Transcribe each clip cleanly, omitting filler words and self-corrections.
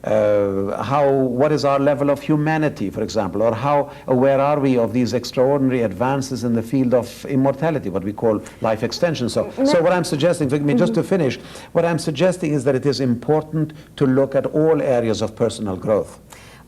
What is our level of humanity, for example, or where are we of these extraordinary advances in the field of immortality, what we call life extension. So what I'm suggesting, just to finish, what I'm suggesting is that it is important to look at all areas of personal growth.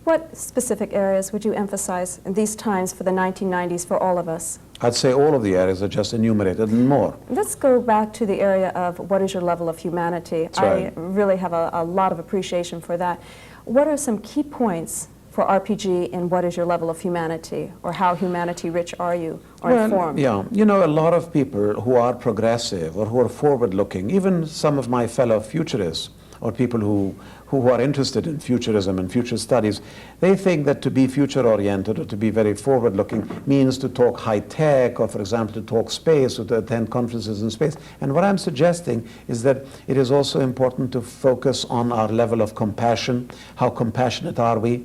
What specific areas would you emphasize in these times for the 1990s for all of us? I'd say all of the areas are just enumerated and more. Let's go back to the area of what is your level of humanity. That's right. I really have a lot of appreciation for that. What are some key points for RPG in what is your level of humanity, or how humanity rich are you, or informed? Yeah, you know, a lot of people who are progressive or who are forward-looking, even some of my fellow futurists, or people who are interested in futurism and future studies, they think that to be future-oriented or to be very forward-looking means to talk high-tech, or, for example, to talk space, or to attend conferences in space. And what I'm suggesting is that it is also important to focus on our level of compassion. How compassionate are we?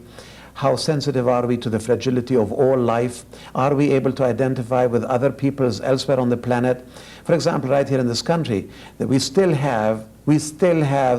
How sensitive are we to the fragility of all life? Are we able to identify with other peoples elsewhere on the planet? For example, right here in this country, that we still have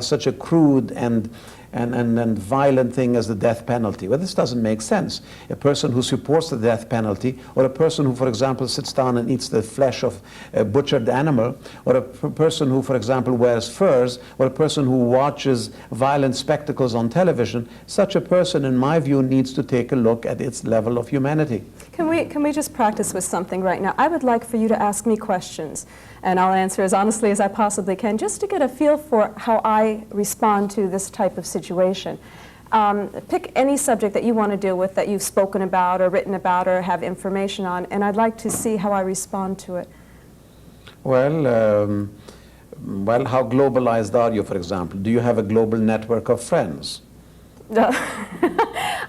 such a crude and violent thing as the death penalty. Well, this doesn't make sense. A person who supports the death penalty, or a person who, for example, sits down and eats the flesh of a butchered animal, or a person who, for example, wears furs, or a person who watches violent spectacles on television, such a person, in my view, needs to take a look at its level of humanity. Can we just practice with something right now? I would like for you to ask me questions, and I'll answer as honestly as I possibly can, just to get a feel for how I respond to this type of situation. Pick any subject that you want to deal with, that you've spoken about or written about or have information on, and I'd like to see how I respond to it. Well, how globalized are you, for example? Do you have a global network of friends?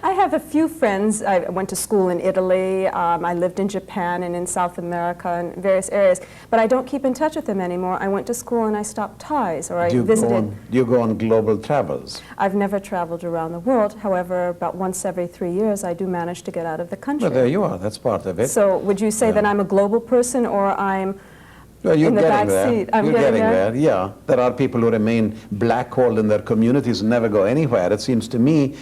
I have a few friends. I went to school in Italy. I lived in Japan and in South America and various areas, but I don't keep in touch with them anymore. I went to school and I stopped ties, or I visited. Do you go on global travels? I've never traveled around the world. However, about once every 3 years, I do manage to get out of the country. Well, there you are. That's part of it. So would you say that I'm a global person, or I'm well, you're in the getting back there. seat? You're getting there. Yeah. There are people who remain black-holed in their communities and never go anywhere. It seems to me,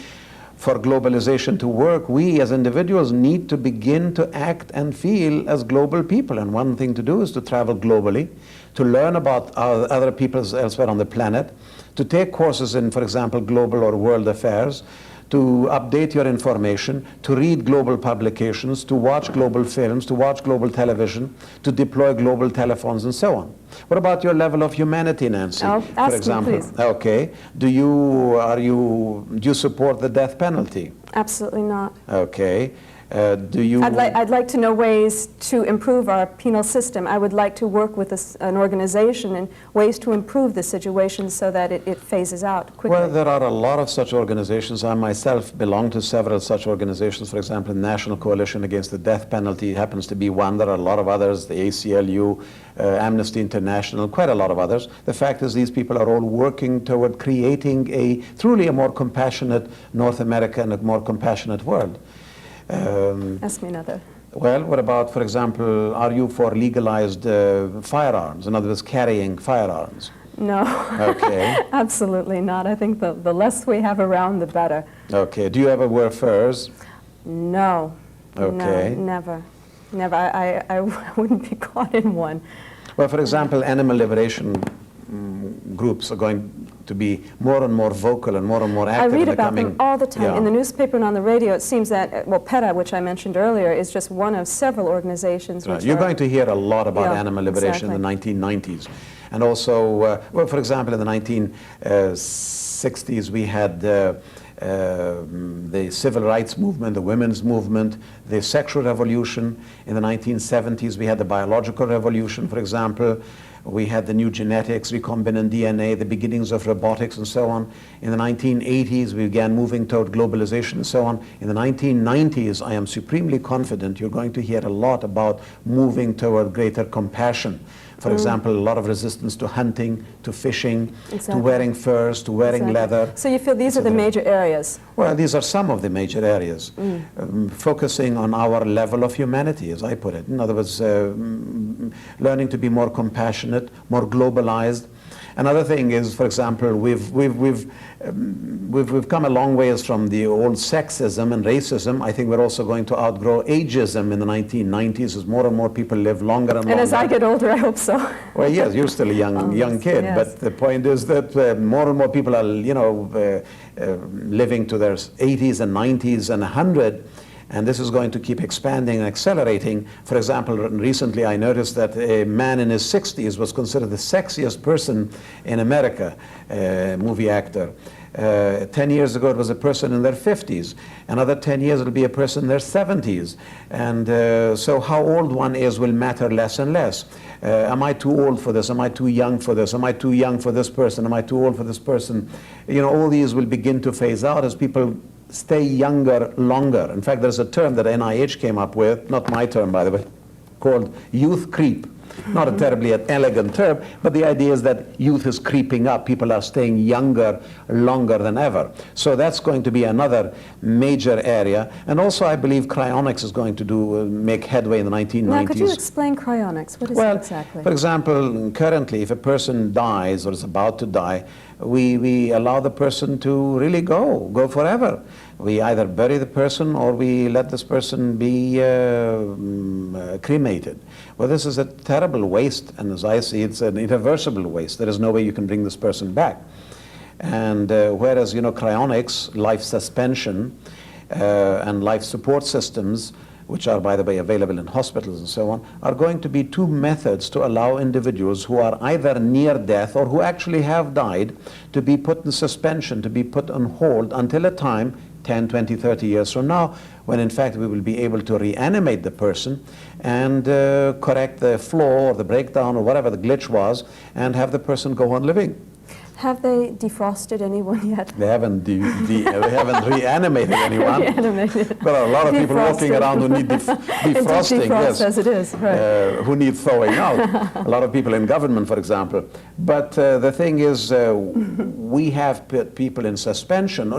for globalization to work, we as individuals need to begin to act and feel as global people. And one thing to do is to travel globally, to learn about other peoples elsewhere on the planet, to take courses in, for example, global or world affairs, to update your information, to read global publications, to watch global films, to watch global television, to deploy global telephones, and so on. What about your level of humanity, Nancy? For example, me, please. Okay. Do you support the death penalty? Absolutely not. Okay. Do you? I'd like to know ways to improve our penal system. I would like to work with an organization and ways to improve the situation so that it phases out quickly. Well, there are a lot of such organizations. I myself belong to several such organizations. For example, the National Coalition Against the Death Penalty happens to be one. There are a lot of others, the ACLU, Amnesty International, quite a lot of others. The fact is these people are all working toward creating truly a more compassionate North America and a more compassionate world. Ask me another. Well, what about, for example, are you for legalized firearms? In other words, carrying firearms? No. Okay. Absolutely not. I think the less we have around, the better. Okay. Do you ever wear furs? No. Okay. No, never. Never. I wouldn't be caught in one. Well, for example, animal liberation groups are going to be more and more vocal and more active. I read about them all the time. Yeah. In the newspaper and on the radio, it seems that, well, PETA, which I mentioned earlier, is just one of several organizations. Right. You're going to hear a lot about animal liberation in the 1990s. And also, well, for example, in the 1960s, we had the civil rights movement, the women's movement, the sexual revolution. In the 1970s, we had the biological revolution, for example. We had the new genetics, recombinant DNA, the beginnings of robotics, and so on. In the 1980s, we began moving toward globalization and so on. In the 1990s, I am supremely confident you're going to hear a lot about moving toward greater compassion. For example, a lot of resistance to hunting, to fishing, to wearing furs, to wearing leather. So you feel these are the major areas? Well, these are some of the major areas, focusing on our level of humanity, as I put it. In other words, learning to be more compassionate, more globalized, more Another thing is, for example, we've come a long ways from the old sexism and racism. I think we're also going to outgrow ageism in the 1990s as more and more people live longer and longer. And as I get older, I hope so. Well, yes, you're still a young kid, yes. but the point is that more and more people are, living to their 80s and 90s and 100. And this is going to keep expanding and accelerating. For example, recently I noticed that a man in his 60s was considered the sexiest person in America, a movie actor. 10 years ago it was a person in their 50s. Another 10 years it'll be a person in their 70s. And so how old one is will matter less and less. Am I too old for this? Am I too young for this? Am I too young for this person? Am I too old for this person? All these will begin to phase out as people stay younger longer. In fact, there's a term that NIH came up with, not my term, by the way, called youth creep. Not a terribly elegant term, but the idea is that youth is creeping up. People are staying younger longer than ever. So that's going to be another major area. And also, I believe cryonics is going to make headway in the 1990s. Now, could you explain cryonics? What is it exactly? For example, currently, if a person dies or is about to die, we allow the person to really go forever. We either bury the person or we let this person be cremated. Well, this is a terrible waste, and as I see, it's an irreversible waste. There is no way you can bring this person back. And whereas, cryonics, life suspension, and life support systems, which are, by the way, available in hospitals and so on, are going to be two methods to allow individuals who are either near death or who actually have died to be put in suspension, to be put on hold until a time, 10, 20, 30 years from now, when in fact we will be able to reanimate the person and correct the flaw or the breakdown or whatever the glitch was and have the person go on living. Have they defrosted anyone yet? They haven't, they haven't reanimated anyone. Reanimated. There are a lot of people walking around who need defrosting. Yes. As it is, right. Who need thawing out. A lot of people in government, for example. But the thing is, we have put people in suspension.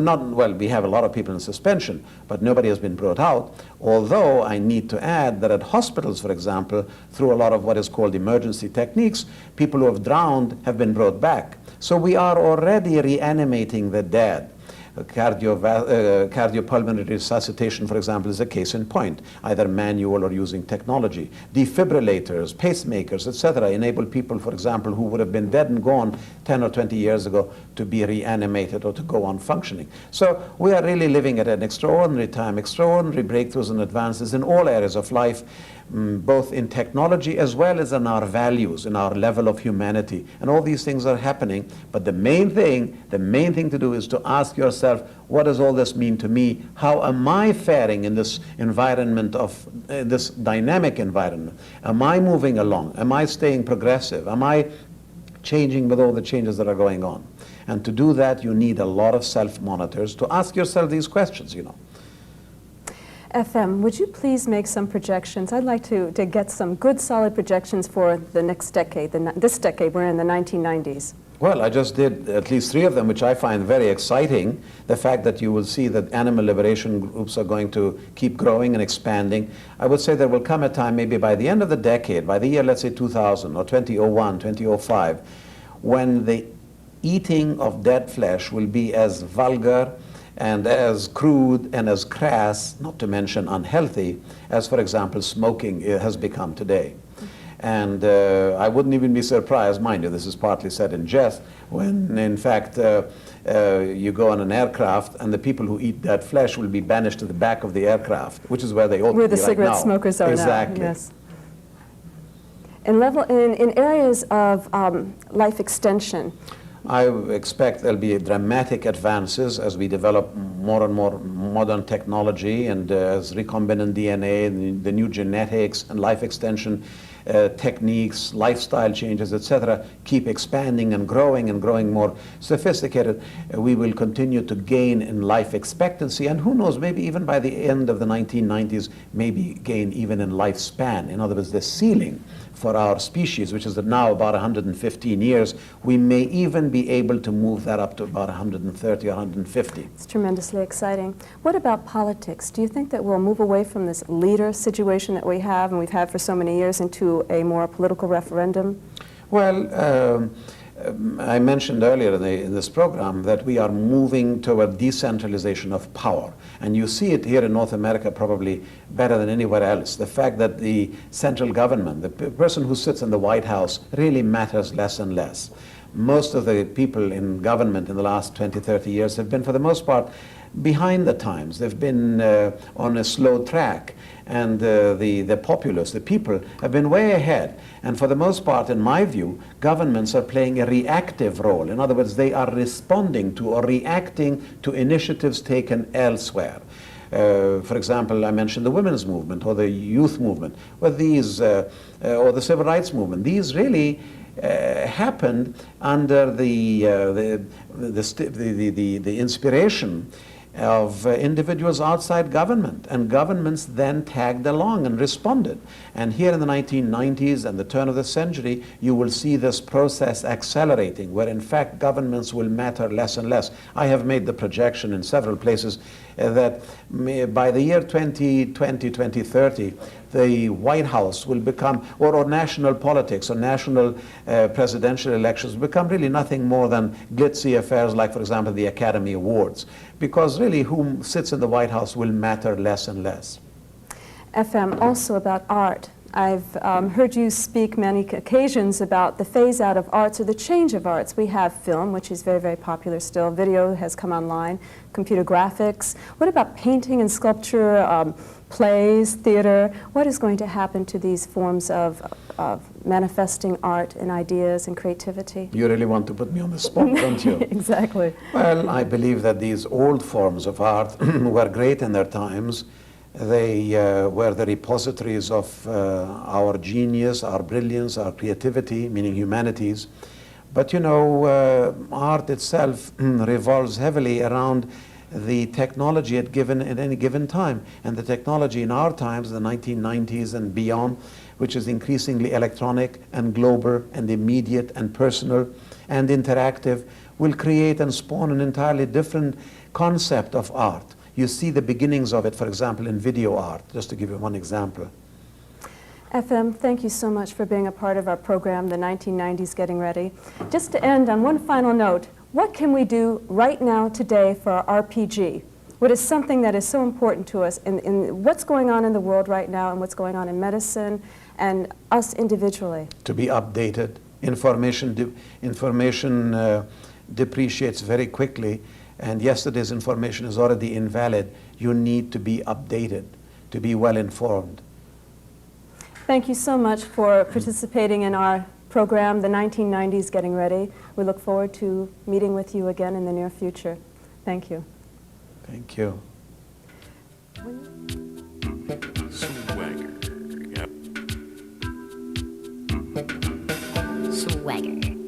We have a lot of people in suspension, but nobody has been brought out. Although I need to add that at hospitals, for example, through a lot of what is called emergency techniques, people who have drowned have been brought back. So we are already reanimating the dead. Cardiopulmonary resuscitation, for example, is a case in point, either manual or using technology. Defibrillators, pacemakers, etc., enable people, for example, who would have been dead and gone 10 or 20 years ago to be reanimated or to go on functioning. So we are really living at an extraordinary time, extraordinary breakthroughs and advances in all areas of life, both in technology as well as in our values, in our level of humanity. And all these things are happening. But the main thing to do is to ask yourself, what does all this mean to me? How am I faring in this environment of this dynamic environment? Am I moving along? Am I staying progressive? Am I changing with all the changes that are going on? And to do that, you need a lot of self-monitors to ask yourself these questions, FM, would you please make some projections? I'd like to get some good, solid projections for the next decade, this decade. We're in the 1990s. Well, I just did at least 3 of them, which I find very exciting. The fact that you will see that animal liberation groups are going to keep growing and expanding. I would say there will come a time, maybe by the end of the decade, by the year, let's say 2000 or 2001, 2005, when the eating of dead flesh will be as vulgar and as crude and as crass, not to mention unhealthy, as, for example, smoking has become today. And I wouldn't even be surprised, mind you, this is partly said in jest, when in fact you go on an aircraft and the people who eat that flesh will be banished to the back of the aircraft, which is where they ought to be right now. Where the cigarette smokers are exactly. now. Yes. In areas of life extension, I expect there'll be dramatic advances as we develop more and more modern technology, and as recombinant DNA, the new genetics and life extension techniques, lifestyle changes, etc., keep expanding and growing more sophisticated. We will continue to gain in life expectancy, and who knows, maybe even by the end of the 1990s, maybe gain even in lifespan. In other words, the ceiling for our species, which is now about 115 years, we may even be able to move that up to about 130 or 150. It's tremendously exciting. What about politics? Do you think that we'll move away from this leader situation that we have and we've had for so many years into a more political referendum? Well, I mentioned earlier in this program that we are moving toward decentralization of power. And you see it here in North America probably better than anywhere else. The fact that the central government, the person who sits in the White House, really matters less and less. Most of the people in government in the last 20, 30 years have been, for the most part, behind the times. They've been on a slow track. And the populace, the people, have been way ahead. And for the most part, in my view, governments are playing a reactive role. In other words, they are responding to or reacting to initiatives taken elsewhere. For example, I mentioned the women's movement or the youth movement, or the civil rights movement. These really happened under the inspiration of individuals outside government, and governments then tagged along and responded. And here in the 1990s and the turn of the century, you will see this process accelerating, where in fact governments will matter less and less. I have made the projection in several places that by the year 2020, 2030, the White House will become, or national politics or national presidential elections will become really nothing more than glitzy affairs like, for example, the Academy Awards, because really whom sits in the White House will matter less and less. FM, also about art. I've heard you speak many occasions about the phase out of arts or the change of arts. We have film, which is very, very popular still. Video has come online, computer graphics. What about painting and sculpture, plays, theater? What is going to happen to these forms of manifesting art and ideas and creativity? You really want to put me on the spot, don't you? Exactly. Well, I believe that these old forms of art were great in their times. They were the repositories of our genius, our brilliance, our creativity, meaning humanities. But you know, art itself revolves heavily around the technology at any given time. And the technology in our times, the 1990s and beyond, which is increasingly electronic and global and immediate and personal and interactive, will create and spawn an entirely different concept of art. You see the beginnings of it, for example, in video art, just to give you one example. FM, thank you so much for being a part of our program, The 1990s Getting Ready. Just to end on one final note, what can we do right now today for our RPG? What is something that is so important to us in what's going on in the world right now and what's going on in medicine and us individually? To be updated. Information depreciates very quickly, and yesterday's information is already invalid. You need to be updated, to be well informed. Thank you so much for participating in our program, The 1990s Getting Ready. We look forward to meeting with you again in the near future. Thank you. Thank you. Swagger. Yep. Swagger.